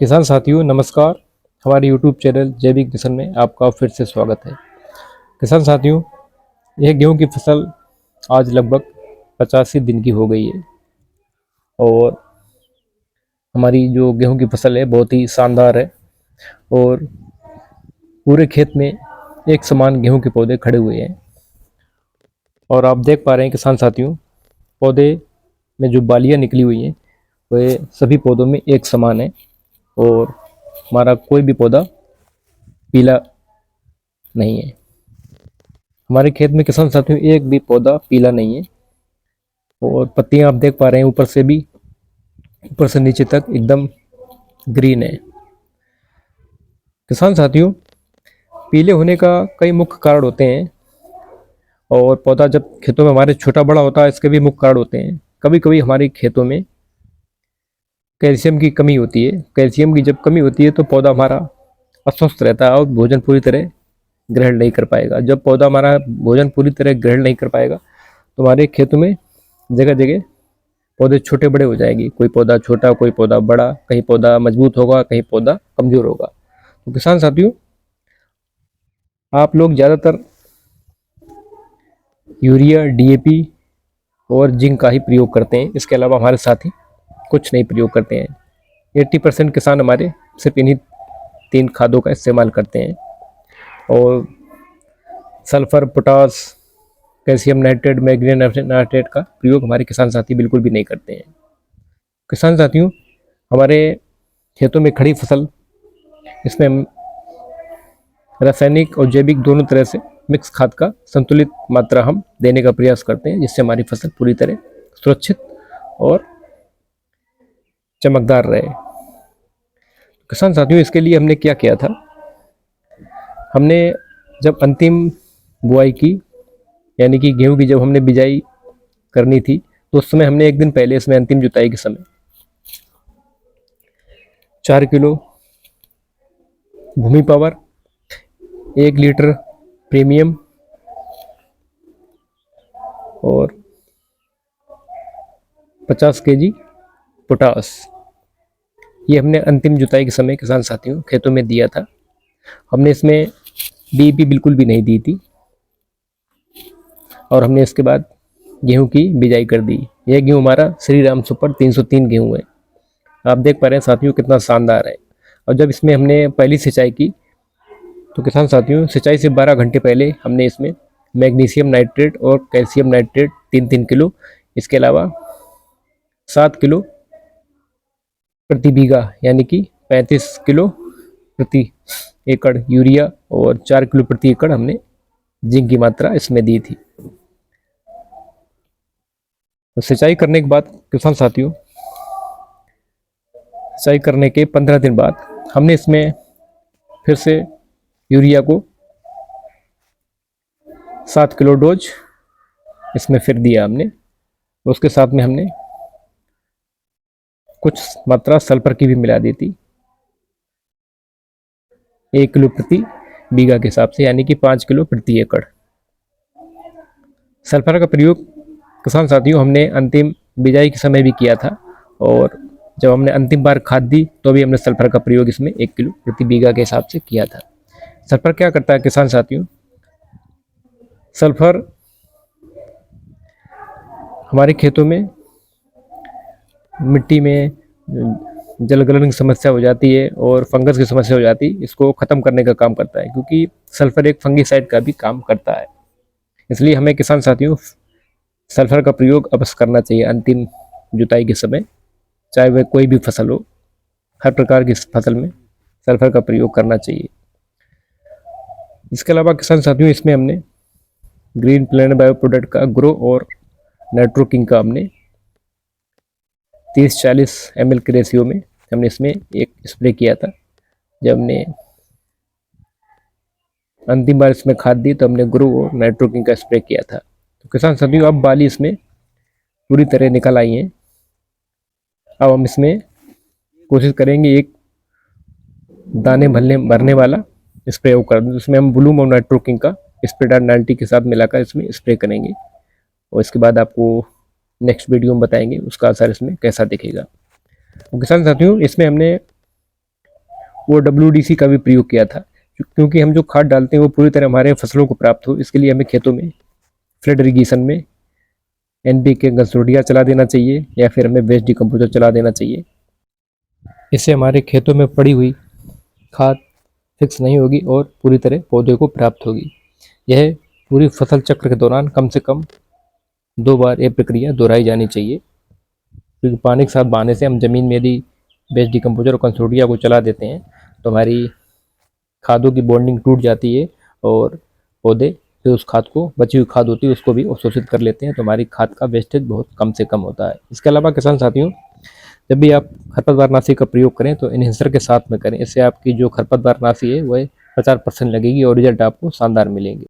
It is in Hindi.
किसान साथियों नमस्कार। हमारे YouTube चैनल जैविक किसान में आपका फिर से स्वागत है। किसान साथियों, यह गेहूं की फसल आज लगभग 85 दिन की हो गई है और हमारी जो गेहूं की फसल है बहुत ही शानदार है और पूरे खेत में एक समान गेहूं के पौधे खड़े हुए हैं। और आप देख पा रहे हैं किसान साथियों, पौधे में जो बालियां निकली हुई हैं वह सभी पौधों में एक समान है और हमारा कोई भी पौधा पीला नहीं है। हमारे खेत में किसान साथियों एक भी पौधा पीला नहीं है और पत्तियां आप देख पा रहे हैं ऊपर से नीचे तक एकदम ग्रीन है। किसान साथियों, पीले होने का कई मुख्य कारण होते हैं और पौधा जब खेतों में हमारे छोटा बड़ा होता है इसके भी मुख्य कारण होते हैं। कभी कभी हमारे खेतों में कैल्शियम की कमी होती है। कैल्शियम की जब कमी होती है तो पौधा हमारा अस्वस्थ रहता है और भोजन पूरी तरह ग्रहण नहीं कर पाएगा। जब पौधा हमारा भोजन पूरी तरह ग्रहण नहीं कर पाएगा तो हमारे खेतों में जगह जगह पौधे छोटे बड़े हो जाएंगे। कोई पौधा छोटा, कोई पौधा बड़ा, कहीं पौधा मजबूत होगा, कहीं पौधा कमजोर होगा। तो किसान साथियों, आप लोग ज़्यादातर यूरिया, डीएपी और जिंक का ही प्रयोग करते हैं। इसके अलावा हमारे साथी कुछ नहीं प्रयोग करते हैं। 80% किसान हमारे सिर्फ इन्हीं 3 खादों का इस्तेमाल करते हैं और sulphur, potash, calcium nitrate, magnesium nitrate का प्रयोग हमारे किसान साथी बिल्कुल भी नहीं करते हैं। किसान साथियों, हमारे खेतों में खड़ी फसल, इसमें हम रासायनिक और जैविक दोनों तरह से मिक्स खाद का संतुलित मात्रा हम देने का प्रयास करते हैं जिससे हमारी फसल पूरी तरह सुरक्षित और चमकदार रहे। किसान साथियों, इसके लिए हमने क्या किया था, हमने जब अंतिम बुआई की यानी कि गेहूं की जब हमने बिजाई करनी थी तो उस समय हमने एक दिन पहले इसमें अंतिम जुताई के समय 4 किलो भूमि पावर, 1 लीटर प्रीमियम और 50 केजी पोटास, ये हमने अंतिम जुताई के समय किसान साथियों खेतों में दिया था। हमने इसमें डीएपी बिल्कुल भी नहीं दी थी और हमने इसके बाद गेहूं की बिजाई कर दी। यह गेहूं हमारा श्री राम सुपर 303 गेहूं है। आप देख पा रहे हैं साथियों कितना शानदार है। और जब इसमें हमने पहली सिंचाई की तो किसान साथियों, सिंचाई से 12 घंटे पहले हमने इसमें मैग्नीशियम नाइट्रेट और कैल्शियम नाइट्रेट 3-3 किलो, इसके अलावा 7 किलो प्रति बीघा यानी कि 35 किलो प्रति एकड़ यूरिया और 4 किलो प्रति एकड़ हमने जिंक की मात्रा इसमें दी थी। तो सिंचाई करने के बाद किसान साथियों, सिंचाई करने के 15 दिन बाद हमने इसमें फिर से यूरिया को 7 किलो डोज इसमें फिर दिया हमने। उसके साथ में हमने कुछ मात्रा सल्फर की भी मिला दी थी 1 किलो प्रति बीघा के हिसाब से यानी कि 5 किलो प्रति एकड़। सल्फर का प्रयोग किसान साथियों हमने अंतिम बिजाई के समय भी किया था और जब हमने अंतिम बार खाद दी तो भी हमने सल्फर का प्रयोग इसमें 1 किलो प्रति बीघा के हिसाब से किया था। सल्फर क्या करता है किसान साथियों, सल्फर हमारे खेतों में मिट्टी में जल गलन की समस्या हो जाती है और फंगस की समस्या हो जाती है, इसको ख़त्म करने का काम करता है क्योंकि सल्फर एक फंगीसाइड का भी काम करता है। इसलिए हमें किसान साथियों सल्फर का प्रयोग अवश्य करना चाहिए अंतिम जुताई के समय, चाहे वह कोई भी फसल हो। हर प्रकार की फसल में सल्फर का प्रयोग करना चाहिए। इसके अलावा किसान साथियों, इसमें हमने ग्रीन प्लेनेट बायो प्रोडक्ट का ग्रो और नाइट्रोकिंग का हमने 30-40 ml के रेशियो में हमने इसमें एक स्प्रे किया था। जब हमने अंतिम बार इसमें खाद दी तो हमने ग्रो और नाइट्रोकिंग का स्प्रे किया था। तो किसान साथियों, अब बाली इसमें पूरी तरह निकल आई है। अब हम इसमें कोशिश करेंगे एक दाने भरने वाला स्प्रे कर दें, जिसमें हम ब्लूम और नाइट्रोकिंग का स्प्रेडार 90 के साथ मिलाकर इसमें स्प्रे करेंगे और इसके बाद आपको नेक्स्ट वीडियो में बताएंगे उसका असर इसमें कैसा दिखेगा। तो किसान साथियों, इसमें हमने वो WDC का भी प्रयोग किया था, क्योंकि हम जो खाद डालते हैं वो पूरी तरह हमारे फसलों को प्राप्त हो, इसके लिए हमें खेतों में फ्लड इरीगेशन में NPK गंसोडिया चला देना चाहिए या फिर हमें वेस्ट डिकम्पोजर चला देना चाहिए। इससे हमारे खेतों में पड़ी हुई खाद फिक्स नहीं होगी और पूरी तरह पौधे को प्राप्त होगी। यह पूरी फसल चक्र के दौरान कम से कम 2 बार ये प्रक्रिया दोहराई जानी चाहिए, क्योंकि पानी के साथ बहाने से हम ज़मीन में यदि वेस्ट डिकम्पोजर और कंसोडिया को चला देते हैं तो हमारी खादों की बॉन्डिंग टूट जाती है और पौधे फिर उस खाद को, बची हुई खाद होती है उसको भी अवशोषित कर लेते हैं, तो हमारी खाद का वेस्टेज बहुत कम से कम होता है। इसके अलावा किसान साथियों, जब भी आप खरपतवारनाशी का प्रयोग करें तो इन्हेंसर के साथ में करें, इससे आपकी जो खरपतवारनाशी है वह 50% लगेगी और रिजल्ट आपको शानदार मिलेंगे।